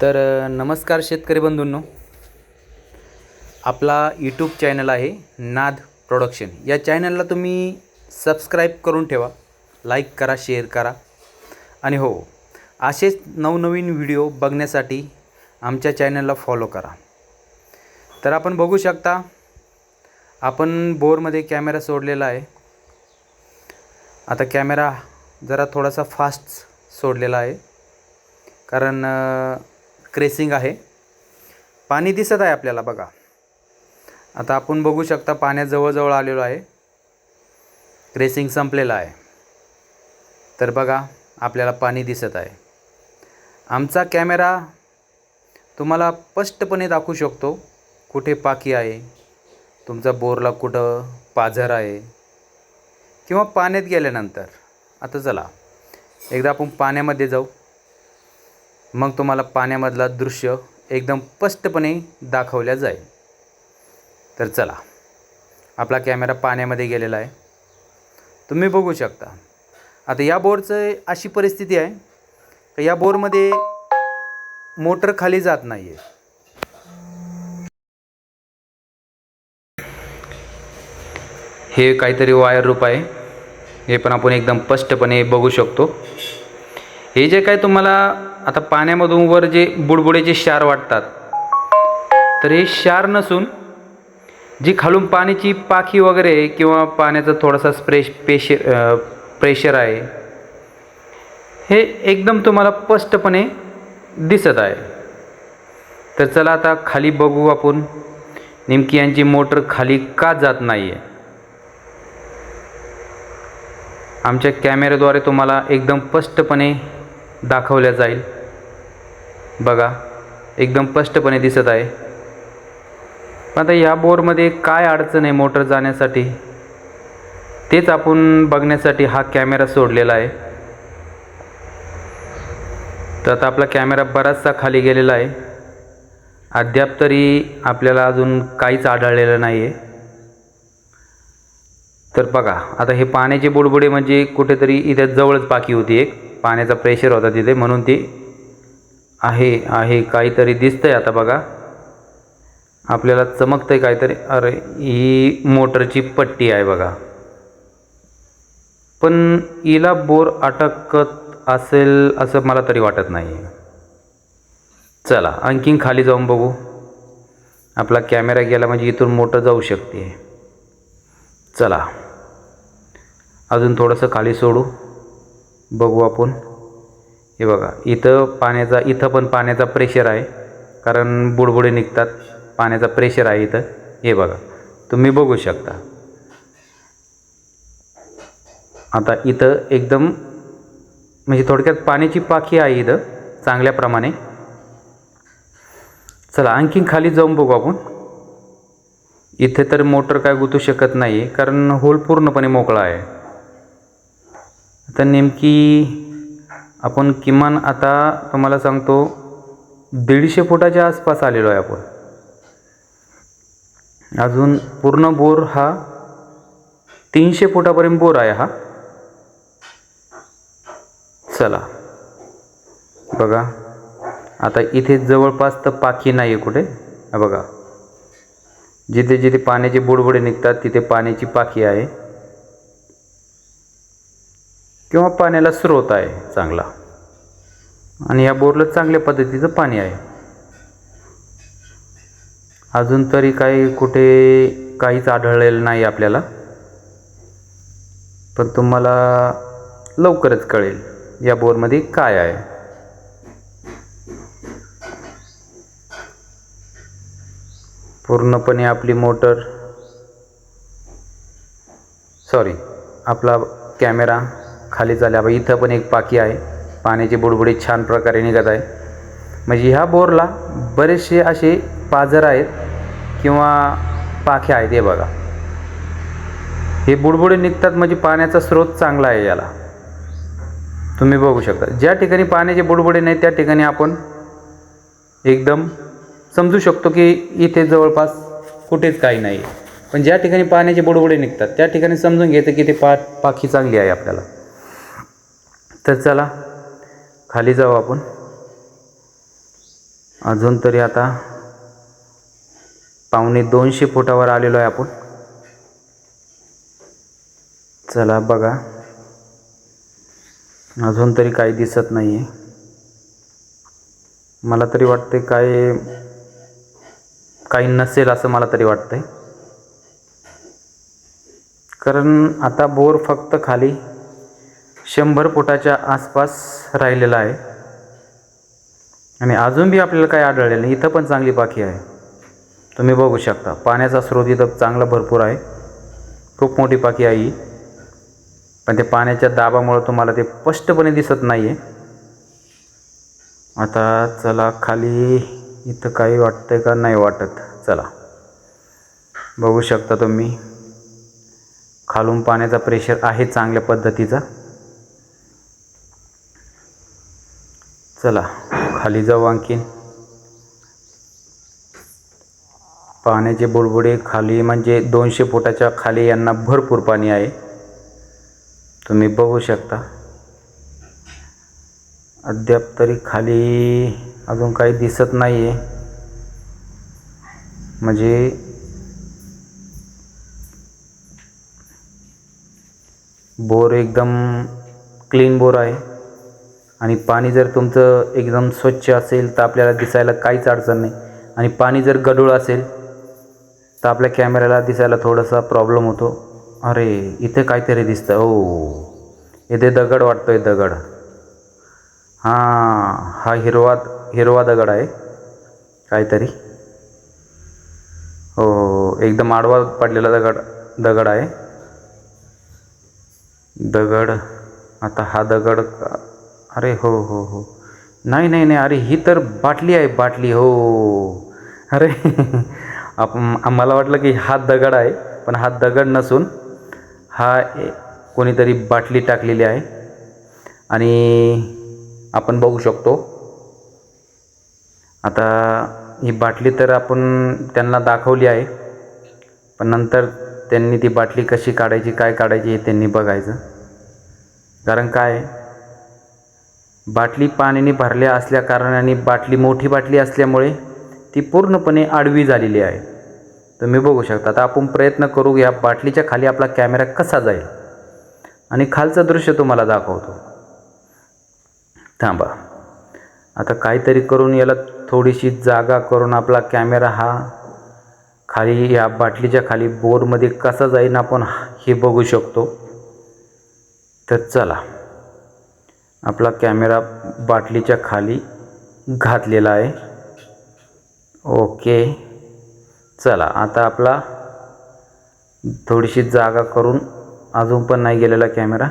तर नमस्कार शेतकरी बंधूंनो, आपला यूट्यूब चॅनल आहे नाद प्रोडक्शन। या चॅनलला तुम्ही सबस्क्राईब करून ठेवा, लाईक करा, शेअर करा आणि हो, असेच नवनवीन व्हिडिओ बघण्यासाठी आमच्या चॅनलला फॉलो करा। तर आपण बघू शकता, आपण बोरमध्ये कॅमेरा सोडलेला आहे। आता कॅमेरा जरा थोडासा फास्ट सोडलेला आहे, कारण क्रेसिंग आहे। पाणी दिसत आहे आपल्याला बघा। आता आपण बघू शकता, पाण्याजवळ आलेलो आहे, क्रेसिंग संपलेला आहे। तर बघा, आपल्याला पाणी दिसत आहे। आमचा कॅमेरा तुम्हाला स्पष्टपणे दाखवू शकतो कुठे पाकी आहे, तुमचा बोरला कुठं पाझर आहे किंवा पाण्यात गेल्यानंतर। आता चला एकदा आपण पाण्यामध्ये जाऊ, मग तुम्हाला पाण्यामधला दृश्य एकदम स्पष्टपणे दाखवल्या जाईल। तर चला, आपला कॅमेरा पाण्यामध्ये गेलेला आहे, तुम्ही बघू शकता। आता या बोरचं अशी परिस्थिती आहे की या बोरमध्ये मोटर खाली जात नाही आहे। हे काहीतरी वायर रूप आहे, हे पण आपण एकदम स्पष्टपणे बघू शकतो। हे जे काय तुम्हाला आता पाण्यामधून वर जे बुडबुडेचे क्षार वाटतात, तर हे क्षार नसून जी खालून पाण्याची पाखी वगैरे किंवा पाण्याचा थोडासा प्रेशर आहे, हे एकदम तुम्हाला स्पष्टपणे दिसत आहे। तर चला आता खाली बघू आपण, नेमकी यांची मोटर खाली का जात नाही आहे। आमच्या कॅमेऱ्याद्वारे तुम्हाला एकदम स्पष्टपणे दाखवल्या जाईल। बघा, एकदम स्पष्टपणे दिसत आहे। आता या बोरमध्ये काय अडचण आहे मोटर जाण्यासाठी, तेच आपण बघण्यासाठी हा कॅमेरा सोडलेला आहे। तर आता आपला कॅमेरा बराचसा खाली गेलेला आहे, अद्याप तरी आपल्याला अजून काहीच आढळलेलं नाही आहे। तर बघा, आता हे पाण्याचे बुडबुडे म्हणजे कुठेतरी इथे जवळच पाकी होती, एक पाण्याचा प्रेशर होता तिथे, म्हणून ते आहे काहीतरी दिसतंय। आता बघा, आपल्याला चमकतंय काहीतरी। अरे, ही मोटरची पट्टी आहे बघा, पण हिला बोर अटकत असेल असं मला तरी वाटत नाही। चला आणखीन खाली जाऊन बघू। आपला कॅमेरा गेला म्हणजे इथून मोटर जाऊ शकते। चला अजून थोडंसं खाली सोडू, बघू आपण। हे बघा, इथं पण पाण्याचा प्रेशर आहे, कारण बुडबुडे निघतात, पाण्याचा प्रेशर आहे इथं। हे बघा, तुम्ही बघू शकता। आता इथं एकदम म्हणजे थोडक्यात पाण्याची पाखी आहे इथं चांगल्या प्रमाणे। चला आणखीन खाली जाऊन बघू आपण। इथे तर मोटर काय गुतू शकत नाही, कारण होल पूर्णपणे मोकळा आहे। आता नेमकी आपण किमान आता तुम्हाला सांगतो 150 फुटाच्या आसपास आलेलो आहे आपण। अजून पूर्ण बोर हा 300 फुटापर्यंत बोर आहे हा। चला बघा, आता इथे जवळपास तर पाखी नाही आहे कुठे। बघा, जिथे जिथे पाण्याचे बुडबुडे निघतात तिथे पाण्याची पाखी आहे किंवा पाण्याला स्रोत आहे चांगला, आणि या बोरला चांगल्या पद्धतीचं पाणी आहे। अजून तरी काहीच आढळलेलं नाही आपल्याला, पण तुम्हाला लवकरच कळेल या बोरमध्ये काय आहे। पूर्णपणे आपली मोटर, आपला कॅमेरा खाली झाला। इथं पण एक पाकी आहे, पाण्याचे बुडबुडे छान प्रकारे निघत आहे। म्हणजे ह्या बोरला बरेचसे असे पाझर आहेत किंवा पाख्या आहेत। हे बघा, हे बुडबुडे निघतात म्हणजे पाण्याचा स्रोत चांगला आहे याला, तुम्ही बघू शकता। ज्या ठिकाणी पाण्याचे बुडबुडे नाही त्या ठिकाणी आपण एकदम समजू शकतो की इथे जवळपास कुठेच काही नाही, पण ज्या ठिकाणी पाण्याचे बुडबुडे निघतात त्या ठिकाणी समजून घ्यायचं की ते पाखी चांगली आहे आपल्याला। तर चला खाली जाऊ आपण। अजून तरी आता 150 फुटावर आलेलो आहे आपण. चला बघा, अजून तरी काही दिसत नाही आहे. मला तरी वाटते काही नसेल असं मला तरी वाटतंय. कारण आता बोर फक्त खाली 100 फुटाच्या आसपास राहिलेला आहे आणि अजून बी आपल्याला काही आढळलेलं नाही. इथं पण चांगली पाखी आहे, तुम्ही बघू शकता. पाण्याचा स्रोत इथं चांगला भरपूर आहे, खूप मोठी पाखी आहे ही. पण ते पाण्याच्या दाबामुळे तुम्हाला ते स्पष्टपणे दिसत नाही आहे. आता चला खाली, इथं काही वाटतंय का? नाही वाटत. चला बघू शकता तुम्ही, खालून पाण्याचा प्रेशर आहे चांगल्या पद्धतीचा. चला खाली जाऊ. आणखीन पाण्याचे बुडबुडे खाली म्हणजे 200 फुटाच्या खाली यांना भरपूर पाणी आहे, तुम्ही बघू शकता. अद्याप तरी खाली अजून काही दिसत नाही आहे. म्हणजे बोर एकदम क्लीन बोर आहे आणि पाणी जर तुमचं एकदम स्वच्छ असेल तर आपल्याला दिसायला काहीच अडचण नाही. आणि पाणी जर गढूळ असेल तर आपल्या कॅमेऱ्याला दिसायला थोडासा प्रॉब्लेम होतो. अरे इथे काहीतरी दिसतं. ओ, इथे दगड वाटतोय, दगड. हा हिरवा दगड आहे काहीतरी. हो, एकदम आडवा पडलेला दगड आहे. दगड, आता हा दगड, अरे हो हो हो, नाही, अरे ही तर बाटली आहे, बाटली. हो, अरे मला वाटलं की हा दगड आहे, पण हा दगड नसून हा कोणीतरी बाटली टाकलेली आहे. आणि आपण बघू शकतो आता ही बाटली तर आपण त्यांना दाखवली आहे, पण नंतर त्यांनी ती बाटली कशी काढायची, काय काढायची हे त्यांनी बघायचं. कारण काय, बाटली पाण्याने भरल्या असल्या कारणाने, बाटली मोठी बाटली असल्यामुळे ती पूर्णपणे आडवी झालेली आहे. तुम्ही बघू शकता. आता आपण प्रयत्न करू, या बाटलीच्या खाली आपला कॅमेरा कसा जाईल आणि खालचं दृश्य तुम्हाला दाखवतो. थांबा, आता काहीतरी करून याला थोडीशी जागा करून आपला कॅमेरा हा खाली या बाटलीच्या खाली बोरमध्ये कसा जाईल आपण हे बघू शकतो. तर चला, आपला कॅमेरा बाटलीच्या खाली घातलेला आहे. ओके, चला आता आपला थोडीशी जागा करून, अजून पण नाही गेलेला कॅमेरा.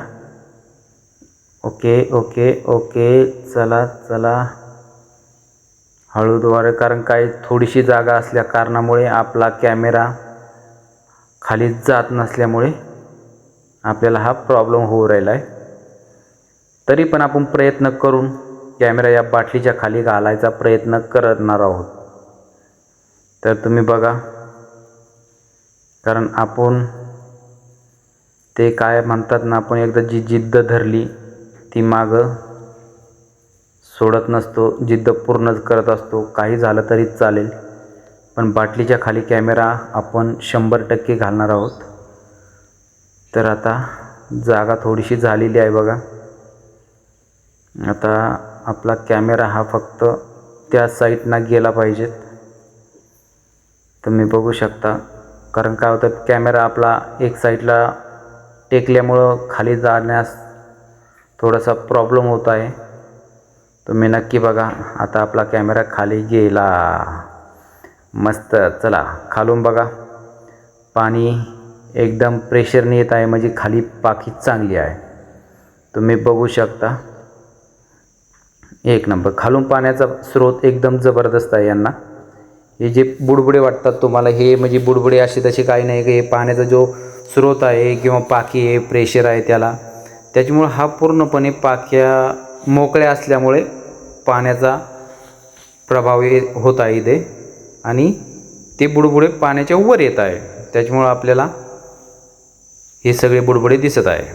ओके ओके ओके, चला हळूद्वारे. कारण काय, थोडीशी जागा असल्या कारणामुळे आपला कॅमेरा खाली जात नसल्यामुळे आपल्याला हा प्रॉब्लेम होऊ राहिला आहे. तरी पण आपण प्रयत्न करून कॅमेरा या बाटलीच्या खाली घालायचा प्रयत्न करणार आहोत. तर तुम्ही बघा, कारण आपण ते काय म्हणतात ना, आपण एकदा जी जिद्द धरली ती मागं सोडत नसतो, जिद्द पूर्णच करत असतो. काही झालं तरी चालेल, पण बाटलीच्या खाली कॅमेरा आपण 100% घालणार आहोत. तर आता जागा थोडीशी झालेली आहे बघा. आता आपला कॅमेरा हा फक्त त्या साईडनं गेला पाहिजे. तुम्ही बघू शकता. कारण काय होतं, कॅमेरा आपला एक साईडला टेकल्यामुळं खाली जाण्यास थोडासा प्रॉब्लेम होत आहे. तुम्ही नक्की बघा. आता आपला कॅमेरा खाली गेला, मस्त. चला खालून बघा, पाणी एकदम प्रेशरने येत आहे, म्हणजे खाली पाखी चांगली आहे. तुम्ही बघू शकता, एक नंबर. खालून पाण्याचा स्रोत एकदम जबरदस्त आहे. यांना हे जे बुडबुडे वाटतात तुम्हाला, हे म्हणजे बुडबुडे असे तसे काही नाही. हे पाण्याचा जो स्रोत आहे किंवा पाखी आहे, प्रेशर आहे त्याच्यामुळे हा पूर्णपणे पाख्या मोकळ्या असल्यामुळे पाण्याचा प्रभाव होत आहे इथे आणि ते बुडबुडे पाण्याच्या वर येत आहे. त्याच्यामुळे आपल्याला हे सगळे बुडबुडे दिसत आहे.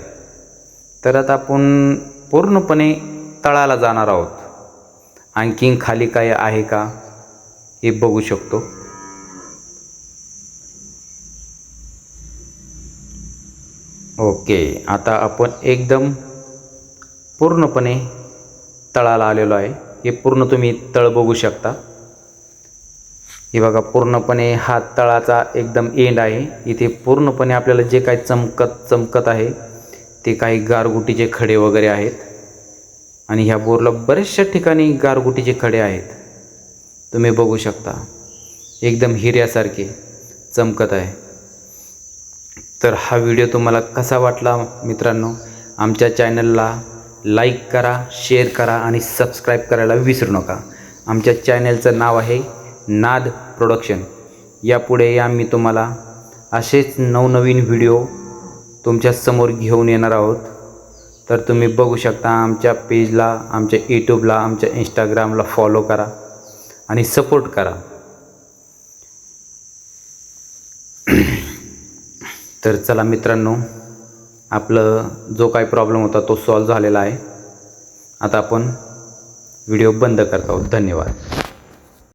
तर आता आपण पूर्णपणे तळाला जाणार आहोत. आणखीन खाली काय आहे का हे बघू शकतो. ओके, आता आपण एकदम पूर्णपणे तळाला आलेलो आहे. हे पूर्ण तुम्ही तळ बघू शकता. हे बघा, पूर्णपणे हा तळाचा एकदम एंड आहे. इथे पूर्णपणे आपल्याला जे काही चमकत आहे ते काही गारगुटीचे खडे वगैरे आहेत. आणि ह्या बोरला बऱ्याचशा ठिकाणी गारगुटीचे खडे आहेत. तुम्ही बघू शकता, एकदम हिऱ्यासारखे चमकत आहे. तर हा व्हिडिओ तुम्हाला कसा वाटला मित्रांनो? आमच्या चॅनलला लाईक करा, शेअर करा आणि सबस्क्राईब करायला विसरू नका. आमच्या चॅनलचं नाव आहे नाद प्रोडक्शन. यापुढे आम्ही तुम्हाला असेच नवनवीन व्हिडिओ तुमच्यासमोर घेऊन येणार आहोत. तर तुम्ही बघू शकता, आमच्या पेजला, आमच्या यूट्यूबला, आमच्या इंस्टाग्रामला फॉलो करा आणि सपोर्ट करा. तर चला मित्रांनो, आपलं जो काही प्रॉब्लेम होता तो सॉल्व्ह झालेला आहे. आता आपण व्हिडिओ बंद करत आहोत. धन्यवाद.